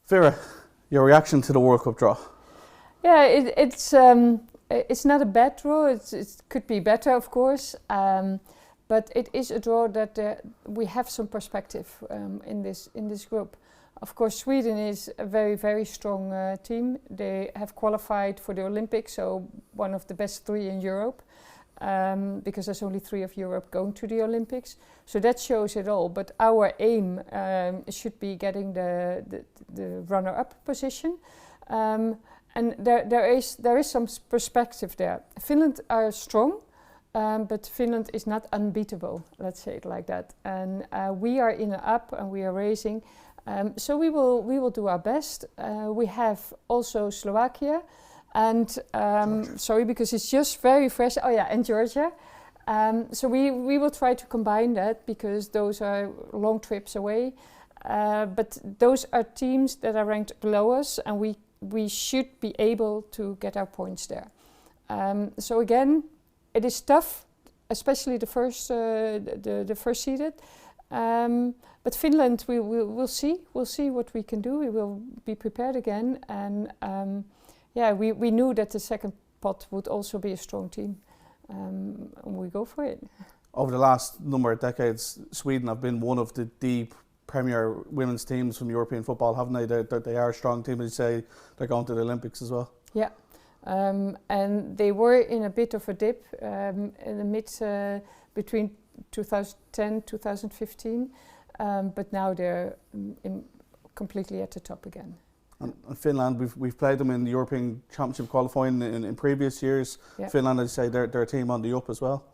Vera, your reaction to the World Cup draw? Yeah, it's not a bad draw. It could be better, of course, but it is a draw that we have some perspective in this group. Of course, Sweden is a very strong team. They have qualified for the Olympics, so one of the best three in Europe, because there's only three of Europe going to the Olympics. So that shows it all. But our aim should be getting the runner-up position. And there is some perspective there. Finland are strong, but Finland is not unbeatable, let's say it like that. And we are in an up and we are racing. So we will do our best. We have also Slovakia and sorry, because it's just very fresh. Oh yeah, and Georgia. So we will try to combine that because those are long trips away. But those are teams that are ranked below us, and we should be able to get our points there. So again, it is tough, especially the first seeded. But Finland, we'll see. We'll see what we can do. We will be prepared again, and yeah, we knew that the second pot would also be a strong team. And we go for it. Over the last number of decades, Sweden have been one of the premier women's teams from European football, haven't they? They are a strong team, as you say. They're going to the Olympics as well. Yeah, and they were in a bit of a dip in the mid between 2010 2015, but now they're completely at the top again. And Finland, we've played them in the European Championship qualifying in previous years. Yeah. Finland, as you say, they're a team on the up as well.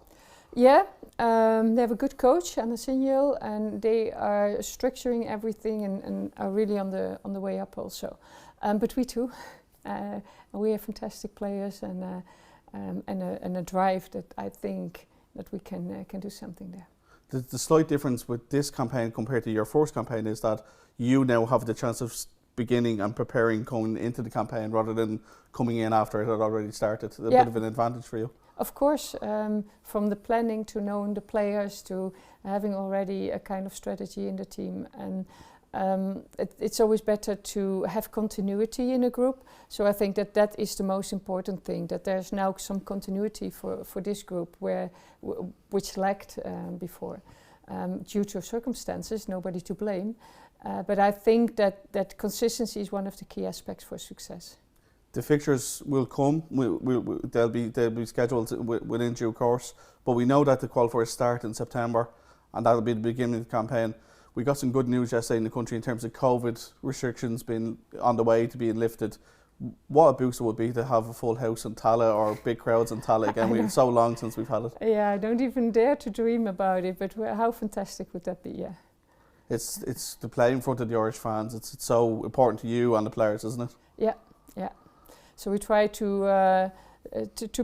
Yeah, they have a good coach, Anna Sinjel, and they are structuring everything and are really on the way up also. But we too, and we have fantastic players and a drive that I think that we can do something there. The slight difference with this campaign compared to your first campaign is that you now have the chance of beginning and preparing going into the campaign rather than coming in after it had already started. A bit of an advantage for you. Of course, from the planning to knowing the players to having already a kind of strategy in the team, and it's always better to have continuity in a group. So I think that is the most important thing, that there's now some continuity for this group which lacked before due to circumstances, nobody to blame. But I think that consistency is one of the key aspects for success. The fixtures will come. They'll be scheduled within due course. But we know that the qualifiers start in September, and that'll be the beginning of the campaign. We got some good news yesterday in the country in terms of COVID restrictions being on the way to being lifted. What a boost it would be to have a full house in Tallaght or big crowds in Tallaght again. It's so long since we've had it. Yeah, I don't even dare to dream about it. But how fantastic would that be? Yeah. It's the play in front of the Irish fans. It's so important to you and the players, isn't it? Yeah, yeah. So we try to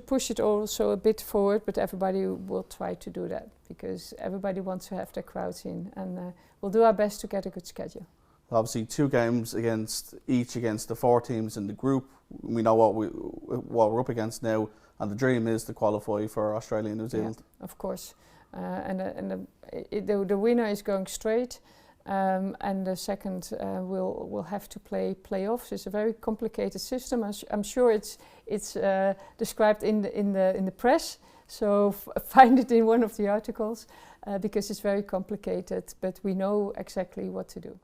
push it also a bit forward, but everybody will try to do that because everybody wants to have their crowds in, and we'll do our best to get a good schedule. Obviously, 2 games against the 4 teams in the group. We know what we're up against now, and the dream is to qualify for Australia and New Zealand. Yeah, of course, and the winner is going straight. And the second will have to play playoffs. It's a very complicated system. I'm sure it's described in the press. So find it in one of the articles because it's very complicated. But we know exactly what to do.